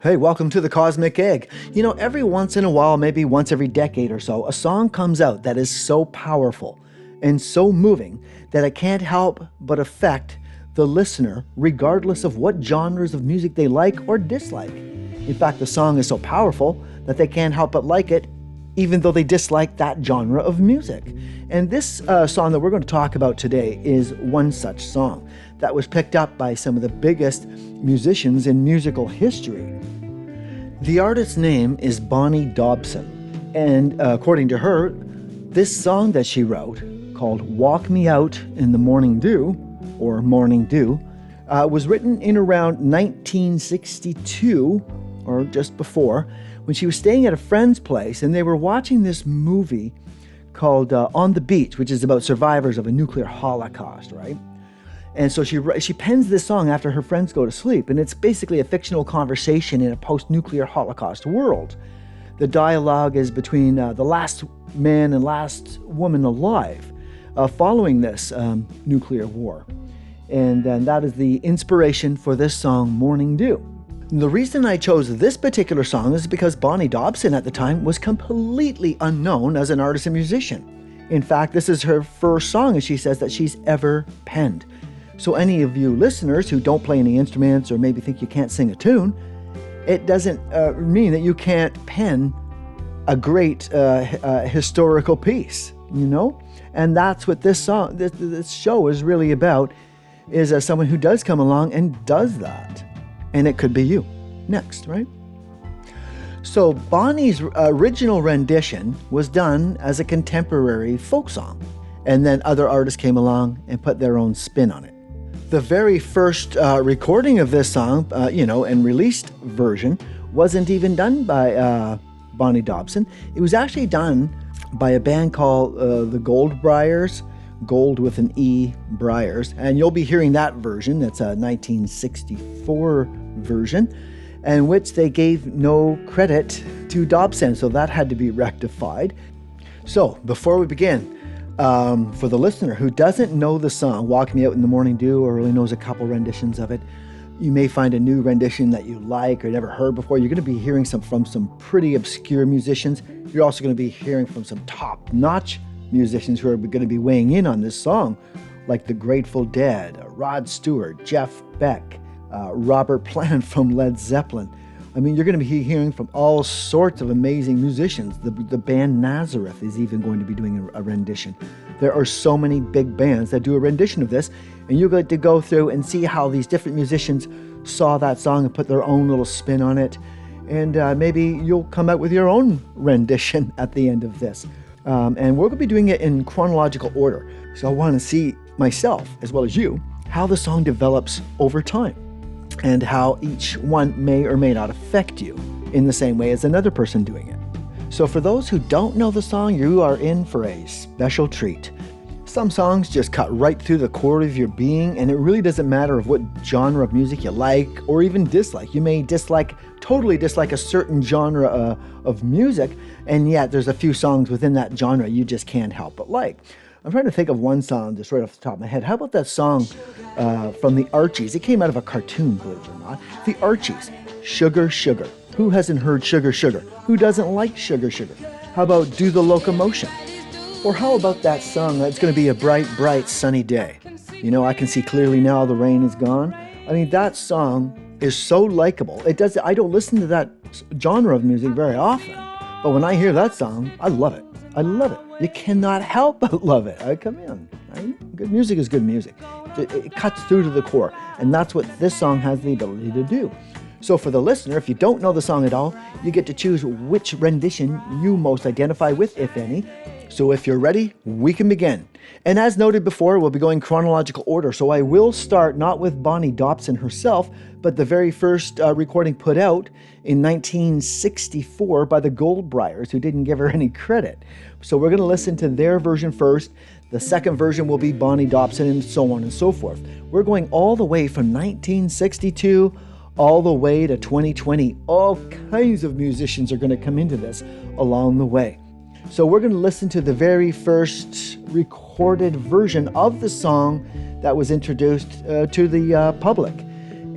Hey, welcome to the Cosmic Egg. You know, every once in a while, maybe once every decade or so, a song comes out that is so powerful and so moving that it can't help but affect the listener, regardless of what genres of music they like or dislike. In fact, the song is so powerful that they can't help but like it, even though they dislike that genre of music. And this song that we're going to talk about today is one such song that was picked up by some of the biggest musicians in musical history. The artist's name is Bonnie Dobson, and according to her, this song that she wrote, called Walk Me Out in the Morning Dew, or Morning Dew, was written in around 1962, or just before, when she was staying at a friend's place, and they were watching this movie called On the Beach, which is about survivors of a nuclear holocaust, right? And so she pens this song after her friends go to sleep, and it's basically a fictional conversation in a post-nuclear Holocaust world. The dialogue is between the last man and last woman alive following this nuclear war. And that is the inspiration for this song, Morning Dew. The reason I chose this particular song is because Bonnie Dobson at the time was completely unknown as an artist and musician. In fact, this is her first song, and she says, that she's ever penned. So any of you listeners who don't play any instruments or maybe think you can't sing a tune, it doesn't mean that you can't pen a great historical piece, you know? And that's what this song, this show is really about, is someone who does come along and does that. And it could be you next, right? So Bonnie's original rendition was done as a contemporary folk song, and then other artists came along and put their own spin on it. The very first recording of this song, and released version, wasn't even done by Bonnie Dobson. It was actually done by a band called the Goldebriars, Gold with an E, Briars, and you'll be hearing that version. That's a 1964 version, in which they gave no credit to Dobson, so that had to be rectified. So before we begin, for the listener who doesn't know the song Walk Me Out in the Morning Dew, or only knows a couple renditions of it, you may find a new rendition that you like or never heard before. You're going to be hearing from some pretty obscure musicians. You're also going to be hearing from some top-notch musicians who are going to be weighing in on this song, like the Grateful Dead, Rod Stewart, Jeff Beck, Robert Plant from Led Zeppelin. I mean, you're going to be hearing from all sorts of amazing musicians. The band Nazareth is even going to be doing a rendition. There are so many big bands that do a rendition of this, and you're going to go through and see how these different musicians saw that song and put their own little spin on it. And maybe you'll come out with your own rendition at the end of this. And we're going to be doing it in chronological order. So I want to see myself, as well as you, how the song develops over time, and how each one may or may not affect you in the same way as another person doing it. So for those who don't know the song, you are in for a special treat. Some songs just cut right through the core of your being, and it really doesn't matter of what genre of music you like or even dislike. You may totally dislike a certain genre of music, and yet there's a few songs within that genre you just can't help but like. I'm trying to think of one song just right off the top of my head. How about that song from the Archies? It came out of a cartoon, believe it or not. The Archies, Sugar, Sugar. Who hasn't heard Sugar, Sugar? Who doesn't like Sugar, Sugar? How about Do the Locomotion? Or how about that song, It's Gonna Be a Bright, Bright, Sunny Day? You know, I can see clearly now the rain is gone. I mean, that song is so likable. I don't listen to that genre of music very often, but when I hear that song, I love it. I love it. You cannot help but love it. Come in. Right? Good music is good music. It cuts through to the core, and that's what this song has the ability to do. So for the listener, if you don't know the song at all, you get to choose which rendition you most identify with, if any. So if you're ready, we can begin. And as noted before, we'll be going chronological order. So I will start not with Bonnie Dobson herself, but the very first recording put out in 1964 by the Goldebriars, who didn't give her any credit. So we're going to listen to their version first. The second version will be Bonnie Dobson, and so on and so forth. We're going all the way from 1962 all the way to 2020. All kinds of musicians are going to come into this along the way. So we're going to listen to the very first recorded version of the song that was introduced to the public.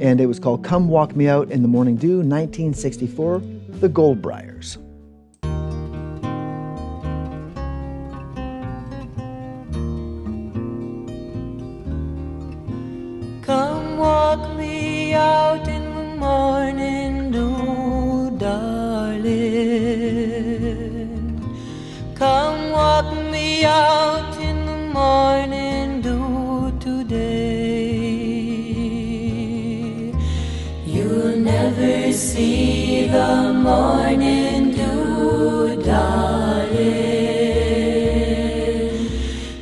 and it was called Come Walk Me Out in the Morning Dew, 1964, the Goldebriars. Come walk me out in the morning dew, darling. Come walk me out in the morning dew today. You'll never see the morning dew, darling.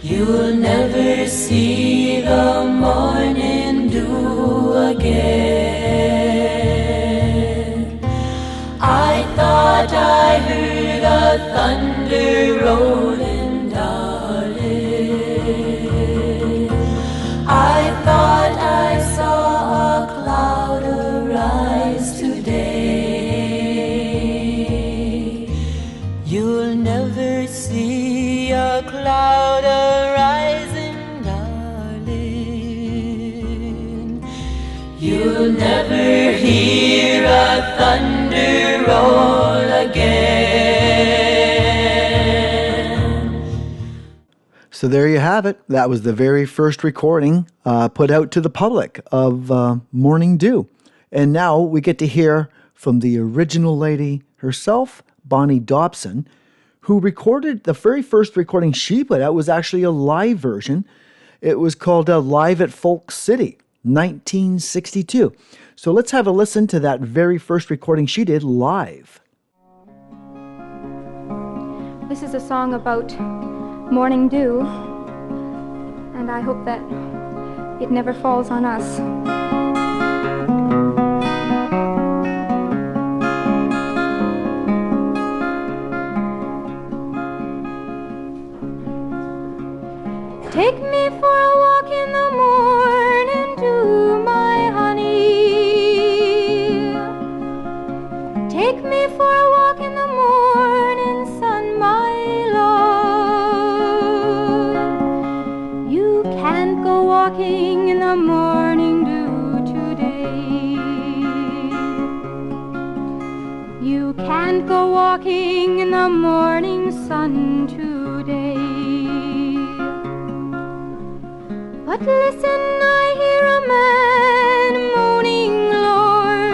You'll never see the morning dew again. I thought I heard a thunder rolling, darling. I thought I saw a cloud arise today. You'll never see a cloud arising, darling. You'll never hear a thunder roll again. So there you have it. That was the very first recording put out to the public of Morning Dew. And now we get to hear from the original lady herself, Bonnie Dobson, who recorded the very first recording she put out was actually a live version. It was called Live at Folk City, 1962. So let's have a listen to that very first recording she did live. This is a song about morning dew, and I hope that it never falls on us. Take me for a walk in the morning dew, my honey. Take me for a walk in the morning sun, my love. You can't go walking in the morning dew today. You can't go walking in the morning sun today. But listen, I hear a man moaning, Lord.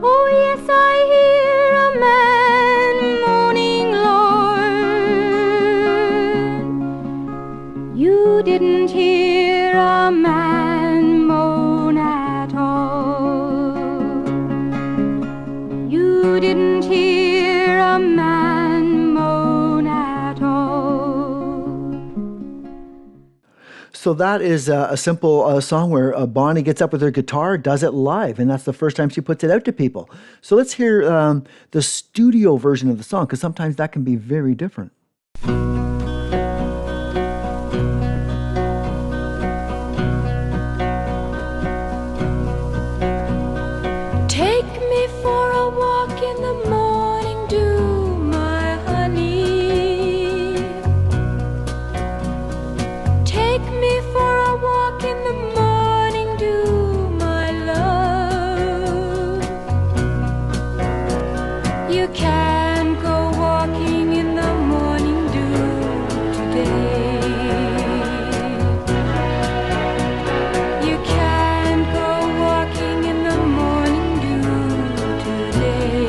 Oh yes, I hear a man moaning, Lord. You didn't hear a man moan at all. You didn't hear a man moan at all. So that is a simple song where Bonnie gets up with her guitar, does it live, and that's the first time she puts it out to people. So let's hear the studio version of the song, because sometimes that can be very different. Take me for a walk in the morning dew, my honey. Take me for a walk in the morning dew, my love. You can't go walking in the morning dew today. You can't go walking in the morning dew today.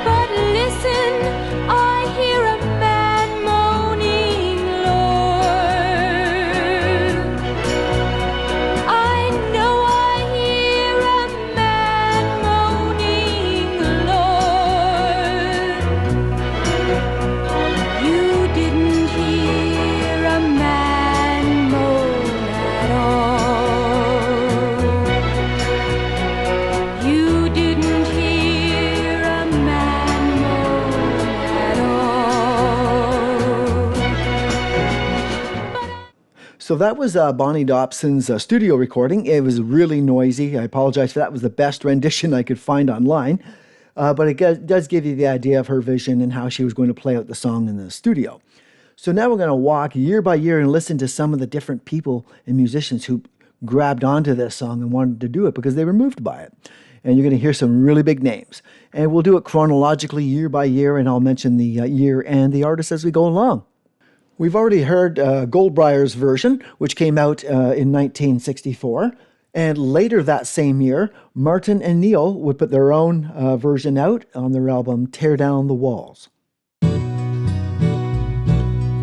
But listen, I hear a man moaning, Lord. I know I hear a man moaning, Lord. You didn't hear a man moan at all. You didn't hear a man moan at all. So that was Bonnie Dobson's studio recording. It was really noisy. I apologize for that. It was the best rendition I could find online. But it does give you the idea of her vision and how she was going to play out the song in the studio. So now we're going to walk year by year and listen to some of the different people and musicians who grabbed onto this song and wanted to do it because they were moved by it. And you're going to hear some really big names. And we'll do it chronologically year by year, and I'll mention the year and the artist as we go along. We've already heard Goldebriars' version, which came out in 1964. And later that same year, Martin and Neil would put their own version out on their album Tear Down the Walls.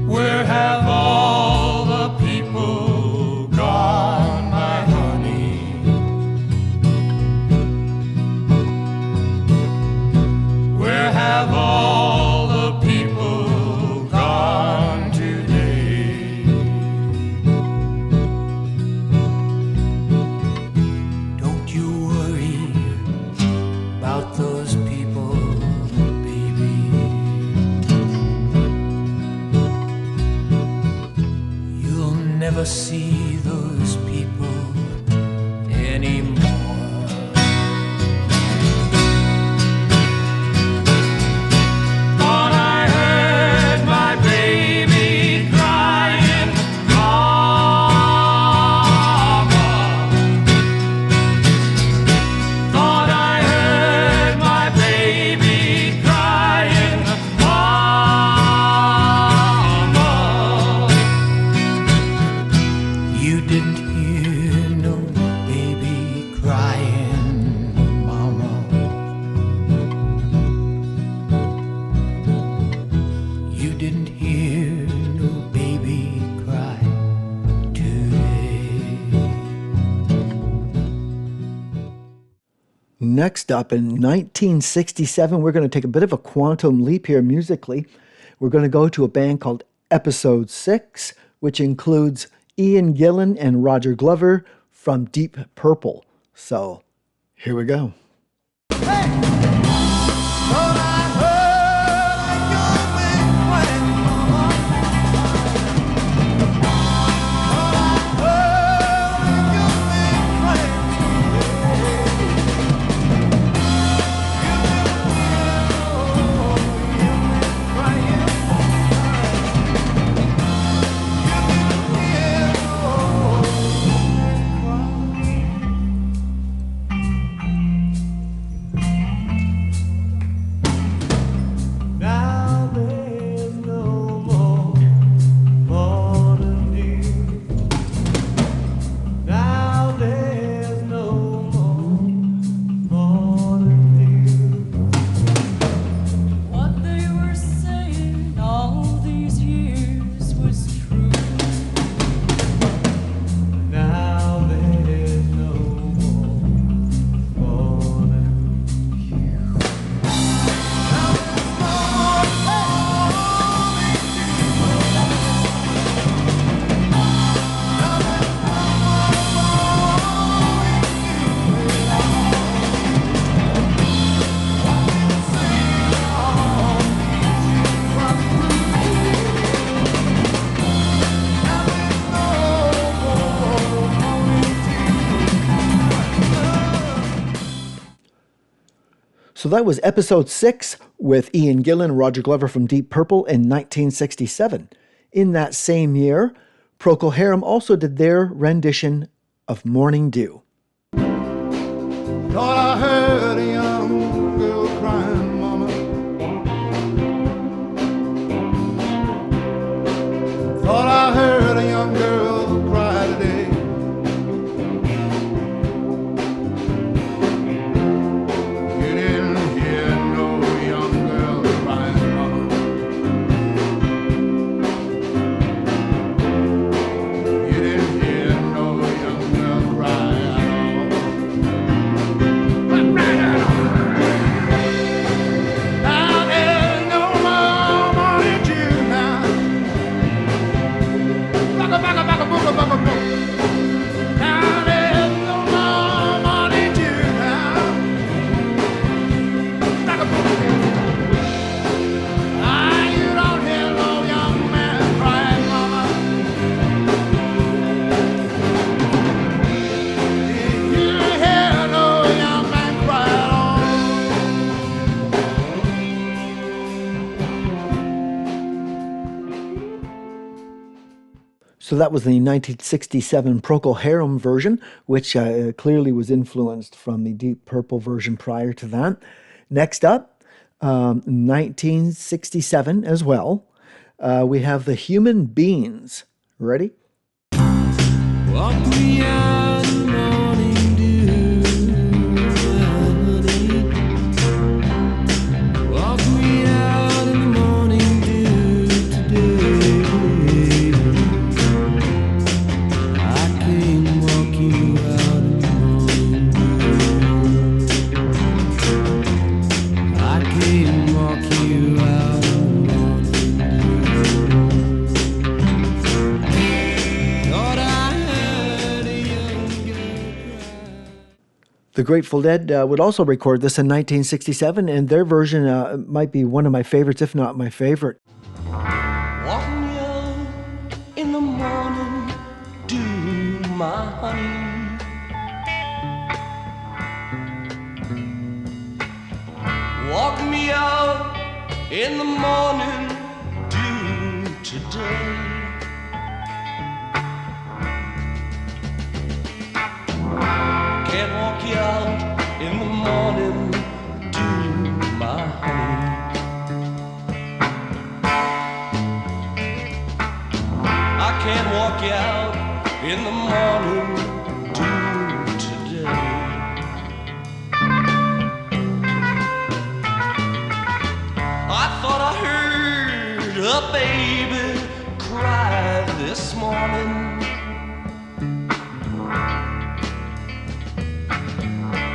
Where have all the people gone, my honey? Where have all the people gone today? Don't you worry about those people, baby. You'll never see those people anymore. Thought I heard my baby crying, Mama. Thought I heard my baby crying, Mama. You didn't hear no baby crying, Mama. You didn't hear no baby cry today. Next up, in 1967, we're going to take a bit of a quantum leap here musically. We're going to go to a band called Episode 6, which includes Ian Gillan and Roger Glover from Deep Purple. So, here we go. Now there's no more morning dew. Now there's no more morning dew. What they were saying all these years was true. Now there's no more morning So that was Episode 6 with Ian Gillan and Roger Glover from Deep Purple in 1967. In that same year, Procol Harum also did their rendition of Morning Dew. Thought I heard a young girl crying, Mama. Thought I heard a young girl cry today. You didn't hear no young girl crying, Mama. You didn't hear no young girl cry at all. Now there's no more morning dew now. So that was the 1967 Procol Harum version, which clearly was influenced from the Deep Purple version prior to that. Next up, 1967 as well, we have the Human Beings. Ready? Walk me out in the morning dew, honey. Walk me out in the morning dew today. I can't walk you out in the morning dew. I can't walk you out in the morning dew. Thought I heard a young girl cry. The Grateful Dead would also record this in 1967, and their version might be one of my favorites, if not my favorite. Walk me out in the morning dew, my honey. Walk me out in the morning dew today. Can't walk you out in the morning dew, my honey. I can't walk you out in the morning dew today. I thought I heard a baby cry this morning.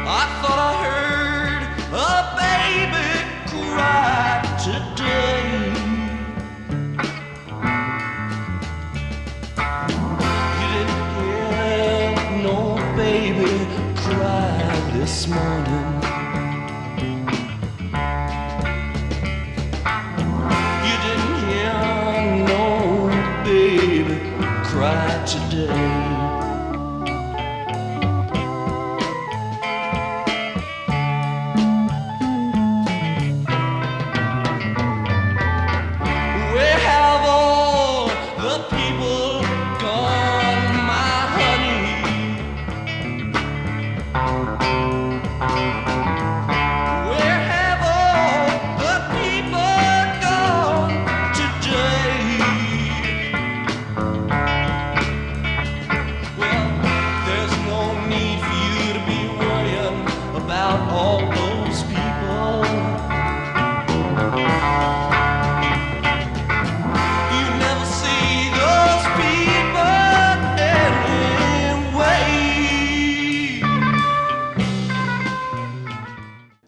I thought I heard a baby cry today. You didn't hear no baby cry this morning. You didn't hear no baby cry today. Where have all the people gone, my honey? Where have all the people gone today? Well, there's no need for you to be worrying about all those people. You never see those people anyway.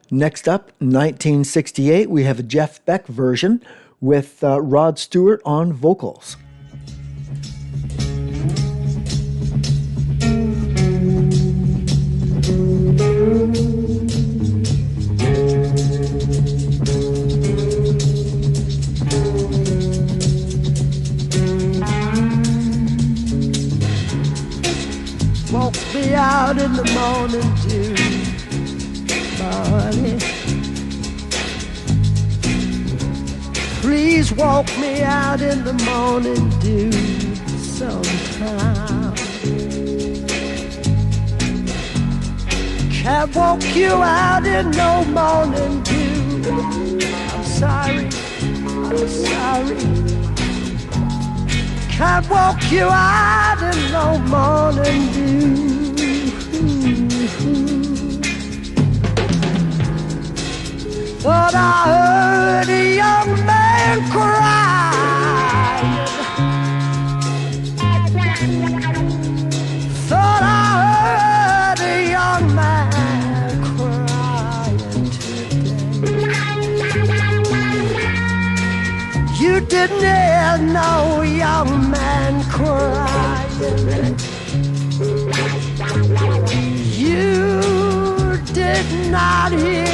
Next up, 1968, we have a Jeff Beck version with Rod Stewart on vocals. Walk me out in the morning dew, honey. Please walk me out in the morning dew sometime. Can't walk you out in no morning dew. I'm sorry, I'm sorry. Can't walk you out in no morning dew. But I heard a young man crying. Thought I heard a young man crying today. You didn't hear no young man crying. You did not hear